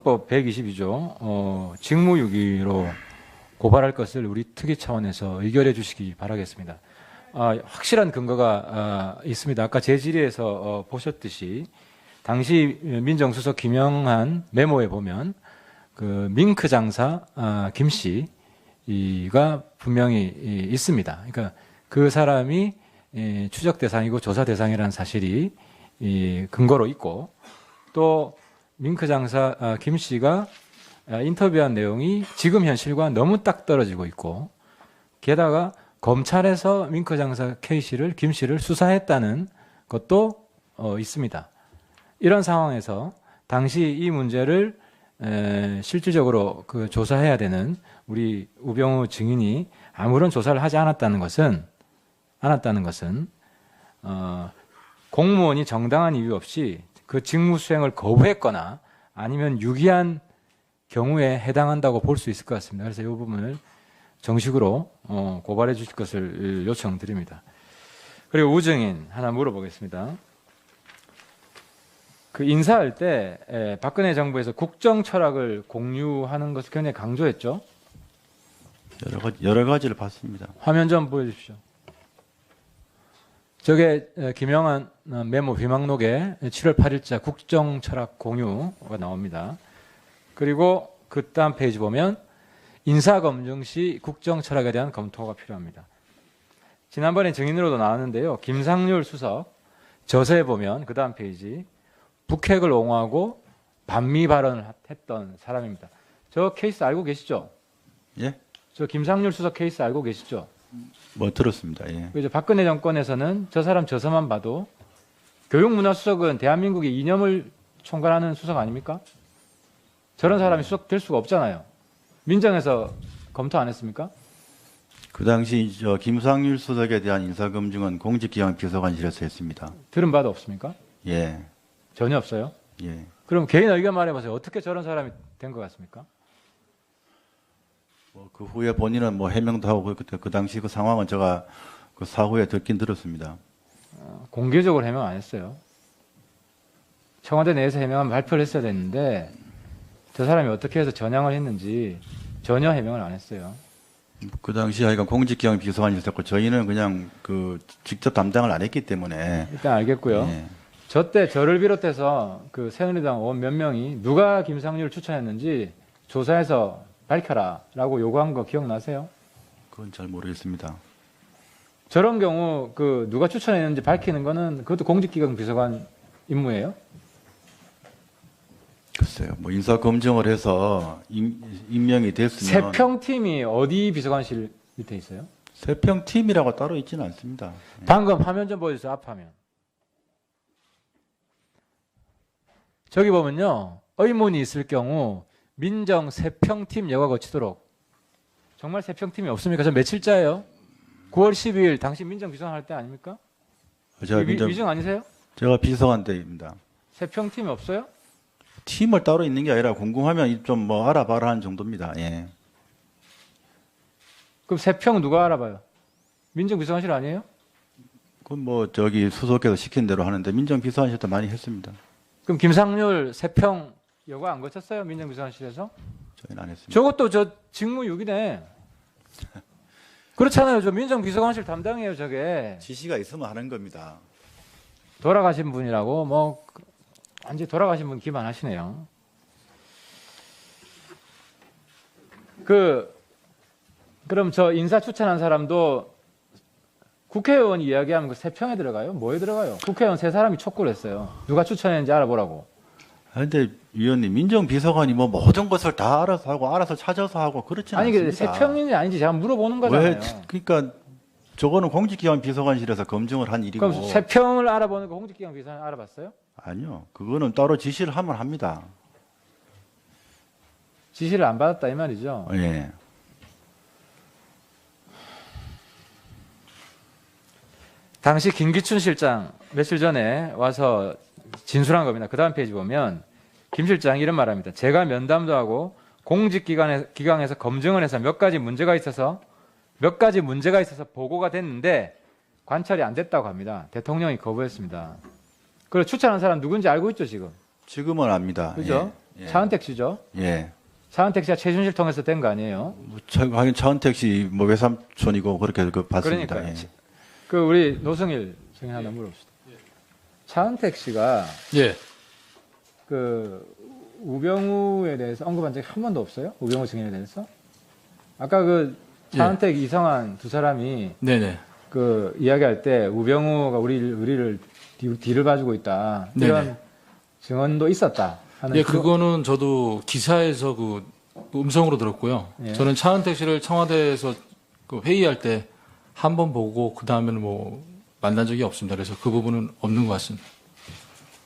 법 122조 직무유기로 고발할 것을 우리 특위 차원에서 의결해 주시기 바라겠습니다. 확실한 근거가 있습니다. 아까 제 질의에서 보셨듯이 당시 민정수석 김영한 메모에 보면 그 밍크 장사 김 씨가 분명히 있습니다. 그러니까 그 사람이 추적 대상이고 조사 대상이라는 사실이 근거로 있고, 또 밍크 장사 김 씨가 인터뷰한 내용이 지금 현실과 너무 딱 떨어지고 있고, 게다가 검찰에서 밍크 장사 김 씨를 수사했다는 것도 있습니다. 이런 상황에서 당시 이 문제를 실질적으로 조사해야 되는 우리 우병우 증인이 아무런 조사를 하지 않았다는 것은 공무원이 정당한 이유 없이 그 직무 수행을 거부했거나 아니면 유기한 경우에 해당한다고 볼 수 있을 것 같습니다. 그래서 이 부분을 정식으로 고발해 주실 것을 요청드립니다. 그리고 우증인 하나 물어보겠습니다. 그 인사할 때 박근혜 정부에서 국정 철학을 공유하는 것을 굉장히 강조했죠. 여러 가지를 봤습니다. 화면 좀 보여주십시오. 저게 김영한 메모 비망록에 7월 8일자 국정 철학 공유가 나옵니다. 그리고 그 다음 페이지 보면 인사검증 시 국정 철학에 대한 검토가 필요합니다. 지난번에 증인으로도 나왔는데요. 김상률 수석 저서에 보면 그 다음 페이지 북핵을 옹호하고 반미 발언을 했던 사람입니다. 저 케이스 알고 계시죠? 예? 저 김상률 수석 케이스 알고 계시죠? 뭐 들었습니다. 예. 그죠? 박근혜 정권에서는 저 사람 저서만 봐도 교육문화수석은 대한민국의 이념을 총괄하는 수석 아닙니까? 저런 사람이 수석 될 수가 없잖아요. 민정에서 검토 안 했습니까? 그 당시 김상률 수석에 대한 인사검증은 공직기강 비서관실에서 했습니다. 들은 바도 없습니까? 예. 전혀 없어요. 예. 그럼 개인 의견 말해보세요. 어떻게 저런 사람이 된 것 같습니까? 그 후에 본인은 뭐 해명도 하고 그 당시 그 상황은 제가 그 사후에 듣긴 들었습니다. 공개적으로 해명 안 했어요. 청와대 내에서 해명하면 발표를 했어야 됐는데 저 사람이 어떻게 해서 전향을 했는지 전혀 해명을 안 했어요. 그 당시 하여간 공직기강 비서관실에서 했고 저희는 그냥 그 직접 담당을 안 했기 때문에 일단 알겠고요. 예. 저 때 저를 비롯해서 그 새누리당 의원 몇 명이 누가 김상률을 추천했는지 조사해서 밝혀라라고 요구한 거 기억나세요? 그건 잘 모르겠습니다. 저런 경우 그 누가 추천했는지 밝히는 거는 그것도 공직기강 비서관 임무예요? 글쎄요. 뭐 인사검증을 해서 임명이 됐으면 세평팀이 어디 비서관실 밑에 있어요? 세평팀이라고 따로 있지는 않습니다. 방금 화면 좀 보여주세요. 앞화면. 저기 보면요. 의문이 있을 경우 민정 세평팀 여과 거치도록. 정말 세평팀이 없습니까? 저 며칠자예요? 9월 12일 당시 민정비서관 할 때 아닙니까? 제가 위증 아니세요? 제가 비서관 때입니다. 세평팀이 없어요? 팀을 따로 있는 게 아니라 궁금하면 좀 뭐 알아봐라 하는 정도입니다. 예. 그럼 세평 누가 알아봐요? 민정비서관실 아니에요? 그건 뭐 저기 수석께서 시킨 대로 하는데 민정비서관실도 많이 했습니다. 그럼 김상률 세평 여과 안 거쳤어요? 민정비서관실에서? 저희는 안 했습니다. 저것도 저 직무유기네. 그렇잖아요. 저 민정비서관실 담당이에요. 저게. 지시가 있으면 하는 겁니다. 돌아가신 분이라고 뭐 완전히 돌아가신 분 기만하시네요. 그럼 저 인사 추천한 사람도 국회의원 이야기하면 그 세평에 들어가요? 뭐에 들어가요? 국회의원 세 사람이 촉구를 했어요. 누가 추천했는지 알아보라고. 그런데 위원님 민정비서관이 뭐 모든 것을 다 알아서 하고 알아서 찾아서 하고 그렇지 아니 않습니다. 세평인지 아닌지 제가 물어보는 거잖아요. 왜 그러니까 저거는 공직기관 비서관실에서 검증을 한 일이고. 그럼 세평을 알아보는 거 공직기관 비서관 알아봤어요? 아니요. 그거는 따로 지시를 하면 합니다. 지시를 안 받았다 이 말이죠. 예. 당시 김기춘 실장 며칠 전에 와서 진술한 겁니다. 그 다음 페이지 보면 김 실장이 이런 말합니다. 제가 면담도 하고 공직기관에서 검증을 해서 몇 가지 문제가 있어서 보고가 됐는데 관찰이 안 됐다고 합니다. 대통령이 거부했습니다. 그리고 추천한 사람 누군지 알고 있죠 지금? 지금은 압니다. 그죠? 예. 예. 차은택 씨죠. 예. 차은택 씨가 최순실 통해서 된 거 아니에요? 하긴 차은택 씨 뭐 외삼촌이고 그렇게 봤습니다. 그러니까요. 예. 그 우리 노승일 증인 하나 물어봅시다. 차은택 씨가 예. 그 우병우에 대해서 언급한 적이 한 번도 없어요? 우병우 증인에 대해서? 아까 그 차은택, 이성한 두 사람이 네네. 그 이야기할 때 우병우가 우리를 뒤를 봐주고 있다 이런 네네. 증언도 있었다 하는. 예, 그거는 저도 기사에서 그 음성으로 들었고요. 예. 저는 차은택 씨를 청와대에서 그 회의할 때 한 번 보고 그 다음에는 뭐 만난 적이 없습니다. 그래서 그 부분은 없는 것 같습니다.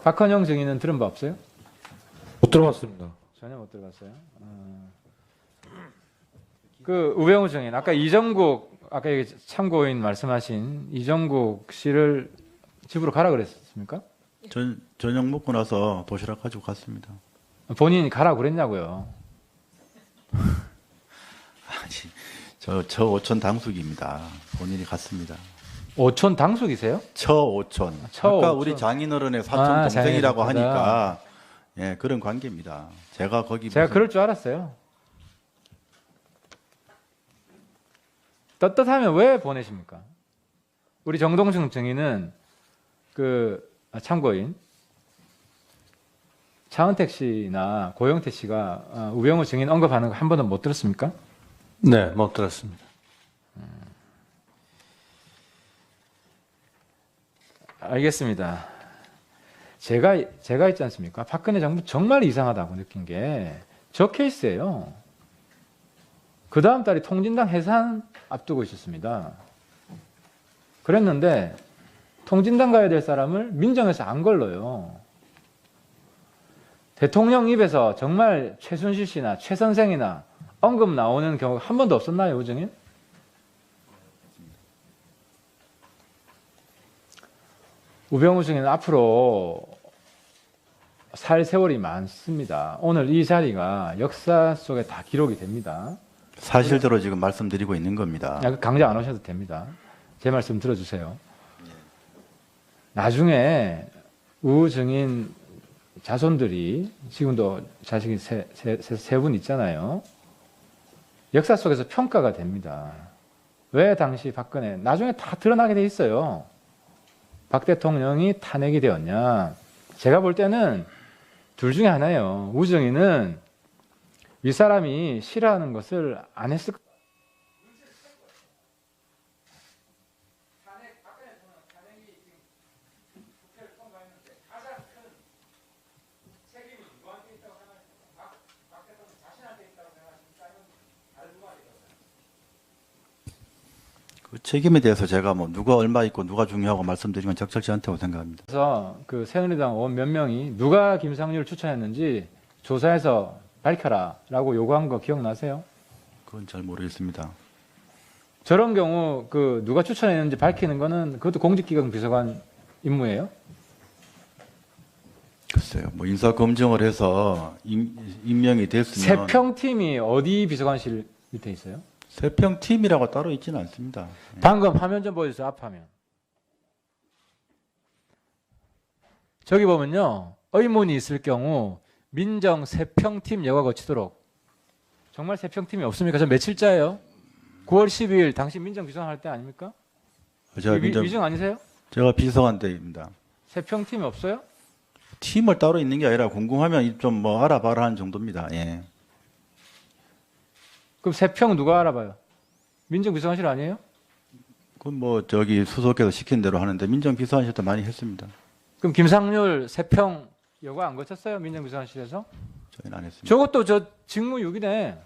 박헌영 증인은 들은 바 없어요? 못 들어봤습니다. 전혀 못 들어봤어요. 그 우병우 증인 아까 이정국 아까 여기 참고인 말씀하신 이정국 씨를 집으로 가라 그랬습니까? 저녁 먹고 나서 도시락 가지고 갔습니다. 본인이 가라 그랬냐고요. 아니, 저 오촌 당숙입니다. 본인이 갔습니다. 오촌 당숙이세요? 처오촌. 처오촌. 아까 우리 장인어른의 사촌 아, 동생이라고 장인어른보다. 하니까 예, 그런 관계입니다. 제가 거기 제가 무슨- 그럴 줄 알았어요. 떳떳하면 왜 보내십니까? 우리 정동승 증인은 참고인 차은택 씨나 고영태 씨가 우병우 증인 언급하는 거 한 번도 못 들었습니까? 네, 못 들었습니다. 알겠습니다. 제가 있지 않습니까? 박근혜 정부 정말 이상하다고 느낀 게 저 케이스예요. 그 다음 달에 통진당 해산 앞두고 있었습니다. 그랬는데 통진당 가야 될 사람을 민정에서 안 걸러요. 대통령 입에서 정말 최순실 씨나 최 선생이나 언급 나오는 경우가 한 번도 없었나요, 우정인? 우병우 증인은 앞으로 살 세월이 많습니다. 오늘 이 자리가 역사 속에 다 기록이 됩니다. 사실대로 지금 말씀드리고 있는 겁니다. 강좌 안 오셔도 됩니다. 제 말씀 들어주세요. 나중에 우 증인 자손들이 지금도 자식이 세 분 있잖아요. 역사 속에서 평가가 됩니다. 왜 당시 박근혜 나중에 다 드러나게 돼 있어요. 박 대통령이 탄핵이 되었냐? 제가 볼 때는 둘 중에 하나예요. 우 증인은 윗사람이 싫어하는 것을 안 했을 거예요. 그 책임에 대해서 제가 뭐 누가 얼마 있고 누가 중요하고 말씀드리면 적절치 않다고 생각합니다. 그래서 그 새누리당 의원 몇 명이 누가 김상률을 추천했는지 조사해서 밝혀라라고 요구한 거 기억나세요? 그건 잘 모르겠습니다. 저런 경우 그 누가 추천했는지 밝히는 거는 그것도 공직기강 비서관 임무예요? 글쎄요. 뭐 인사 검증을 해서 임명이 됐으면 세평팀이 어디 비서관실 밑에 있어요? 세평 팀이라고 따로 있지는 않습니다. 방금 화면 좀 보여주세요. 앞화면. 저기 보면요. 의문이 있을 경우 민정 세평팀 여과 거치도록. 정말 세평팀이 없습니까? 저 며칠자예요? 9월 12일 당신 민정 비서관 할 때 아닙니까? 제가 위증 아니세요? 제가 비서관 때입니다. 세평팀이 없어요? 팀을 따로 있는 게 아니라 궁금하면 좀 뭐 알아봐라 하는 정도입니다. 예. 그럼 세평 누가 알아봐요? 민정 비서관실 아니에요? 그건 뭐 저기 수석께서 시킨 대로 하는데 민정 비서관실도 많이 했습니다. 그럼 김상률 세평 여과 안 거쳤어요? 민정 비서관실에서? 저희는 안 했습니다. 저것도 저 직무유기네.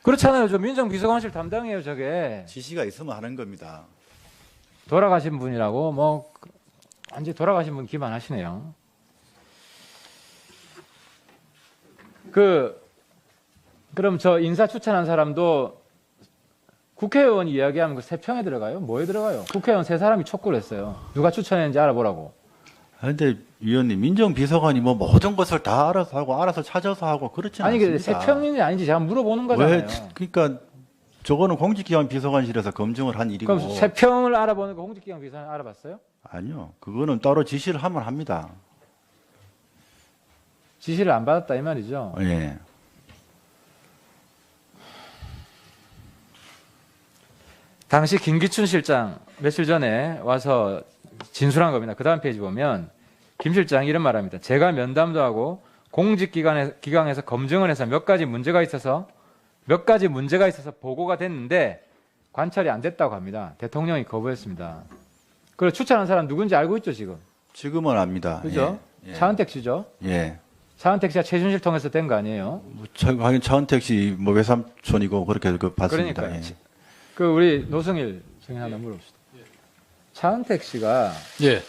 그렇잖아요. 저 민정 비서관실 담당이에요. 저게 지시가 있으면 하는 겁니다. 돌아가신 분이라고 뭐 완전 돌아가신 분 기만하시네요. 그럼 저 인사 추천한 사람도 국회의원이 이야기하면 그 세평에 들어가요? 뭐에 들어가요? 국회의원 세 사람이 촉구를 했어요. 누가 추천했는지 알아보라고. 그런데 위원님 민정 비서관이 뭐 모든 것을 다 알아서 하고 알아서 찾아서 하고 그렇지는 아니 그 않습니다. 세평인지 아닌지 제가 물어보는 거잖아요. 왜? 그러니까 저거는 공직기관 비서관실에서 검증을 한 일이고. 그럼 세평을 알아보는 거 공직기관 비서관 알아봤어요? 아니요. 그거는 따로 지시를 하면 합니다. 지시를 안 받았다 이 말이죠. 예. 당시 김기춘 실장 며칠 전에 와서 진술한 겁니다. 그 다음 페이지 보면 김 실장이 이런 말합니다. 제가 면담도 하고 공직기강에서 검증을 해서 몇 가지 문제가 있어서 보고가 됐는데 관찰이 안 됐다고 합니다. 대통령이 거부했습니다. 그리고 추천한 사람 누군지 알고 있죠 지금. 지금은 압니다. 그죠? 예. 차은택 씨죠. 예. 차은택 씨가 최순실 통해서 된 거 아니에요? 하긴 차은택 씨 뭐 외삼촌이고 그렇게 봤습니다. 그러니까요. 예. 그 우리 노승일 증인 하나 물어봅시다. 차은택 씨가 예.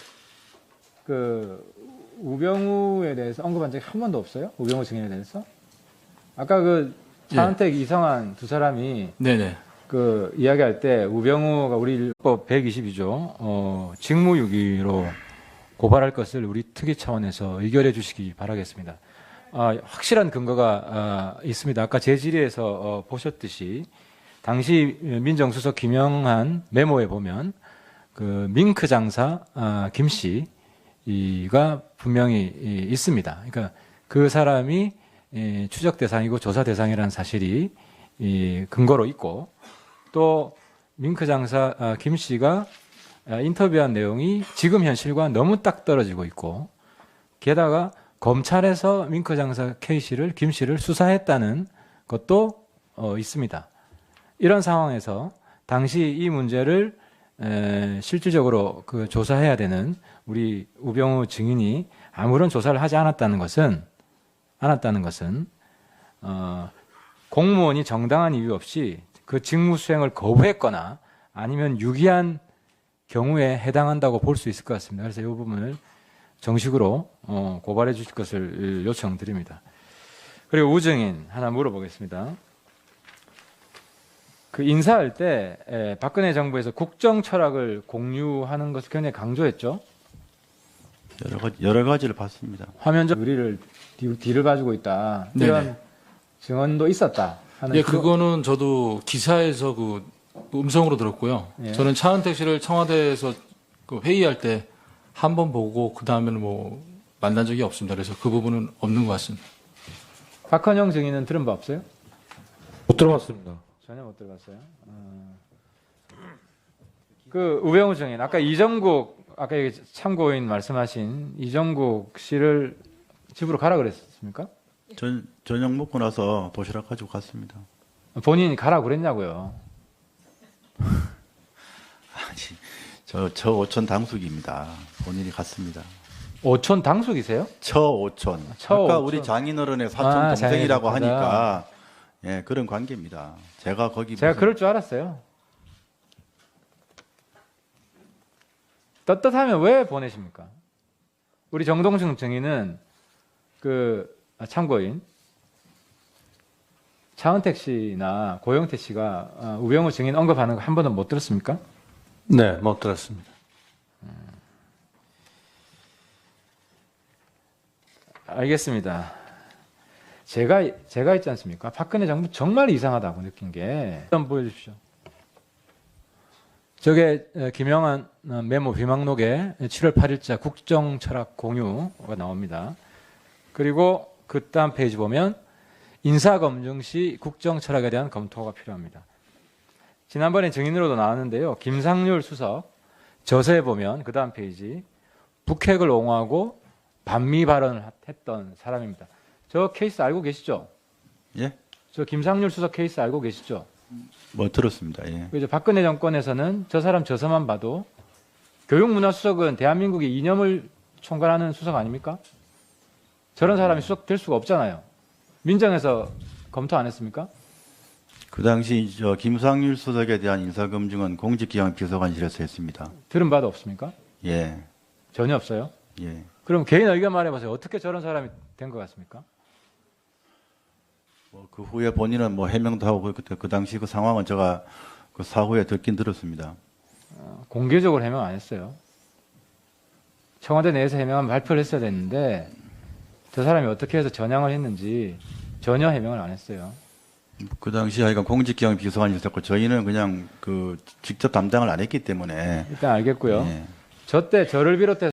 그 우병우에 대해서 언급한 적이 한 번도 없어요? 우병우 증인에 대해서? 아까 그 차은택, 이성한 두 사람이 네네. 그 이야기할 때 우병우가 우리 일법 122조 직무유기로 고발할 것을 우리 특위 차원에서 의결해 주시기 바라겠습니다. 확실한 근거가 있습니다. 아까 제 질의에서 보셨듯이 당시 민정수석 김영한 메모에 보면 그 밍크 장사 김 씨가 분명히 있습니다. 그러니까 그 사람이 추적 대상이고 조사 대상이라는 사실이 근거로 있고 또 밍크 장사 김 씨가 인터뷰한 내용이 지금 현실과 너무 딱 떨어지고 있고 게다가 검찰에서 밍크 장사 K 씨를 김 씨를 수사했다는 것도 있습니다. 이런 상황에서 당시 이 문제를 실질적으로 그 조사해야 되는 우리 우병우 증인이 아무런 조사를 하지 않았다는 것은 공무원이 정당한 이유 없이 그 직무 수행을 거부했거나 아니면 유기한 경우에 해당한다고 볼 수 있을 것 같습니다. 그래서 이 부분을 정식으로 고발해 주실 것을 요청드립니다. 그리고 우증인 하나 물어보겠습니다. 그 인사할 때 박근혜 정부에서 국정 철학을 공유하는 것을 굉장히 강조했죠. 여러 가지를 봤습니다. 화면적 의리를 뒤를 봐주고 있다. 이런 네네. 증언도 있었다. 하는 예, 그거는 저도 기사에서 그 음성으로 들었고요. 예. 저는 차은택 씨를 청와대에서 그 회의할 때 한 번 보고 그 다음에는 뭐 만난 적이 없습니다. 그래서 그 부분은 없는 것 같습니다. 박헌영 증인은 들은 바 없어요? 못 들어봤습니다. 전혀 못 들어봤어요. 그 우병우 증인 아까 이정국 아까 여기 참고인 말씀하신 이정국 씨를 집으로 가라 그랬습니까? 저녁 먹고 나서 도시락 가지고 갔습니다. 본인이 가라 그랬냐고요. 저 오촌 당숙입니다. 본인이 갔습니다. 오촌 당숙이세요? 처오촌. 처오촌. 아까 우리 장인어른의 사촌 아, 동생이라고 장인어른. 하니까 예, 그런 관계입니다. 제가 거기 제가 무슨- 그럴 줄 알았어요. 떳떳하면 왜 보내십니까? 우리 정동승 증인은 참고인 차은택 씨나 고영태 씨가 우병우 증인 언급하는 거 한 번도 못 들었습니까? 네, 못 들었습니다. 알겠습니다. 제가 있지 않습니까? 박근혜 정부 정말 이상하다고 느낀 게 한번 보여주십시오. 저게 김영한 메모 비망록에 7월 8일자 국정철학 공유가 나옵니다. 그리고 그 다음 페이지 보면 인사검증 시 국정철학에 대한 검토가 필요합니다. 지난번에 증인으로도 나왔는데요. 김상률 수석 저서에 보면 그 다음 페이지 북핵을 옹호하고 반미 발언을 했던 사람입니다. 저 케이스 알고 계시죠? 예? 저 김상률 수석 케이스 알고 계시죠? 뭐 들었습니다. 예. 이제 박근혜 정권에서는 저 사람 저서만 봐도 교육문화수석은 대한민국의 이념을 총괄하는 수석 아닙니까? 저런 사람이 수석 될 수가 없잖아요. 민정에서 검토 안 했습니까? 그 당시 김상률 수석에 대한 인사검증은 공직기강 비서관실에서 했습니다. 들은 바도 없습니까? 예. 전혀 없어요. 예. 그럼 개인 의견 말해보세요. 어떻게 저런 사람이 된 것 같습니까? 그 후에 본인은 뭐 해명도 하고 그 당시 그 상황은 제가 그 사후에 듣긴 들었습니다. 공개적으로 해명 안 했어요. 청와대 내에서 해명한 발표를 했어야 됐는데 저 사람이 어떻게 해서 전향을 했는지 전혀 해명을 안 했어요. 그 당시 하여간 공직기강 비서관이 있었고 저희는 그냥 그 직접 담당을 안 했기 때문에 일단 알겠고요. 예. 저 때 저를 비롯해서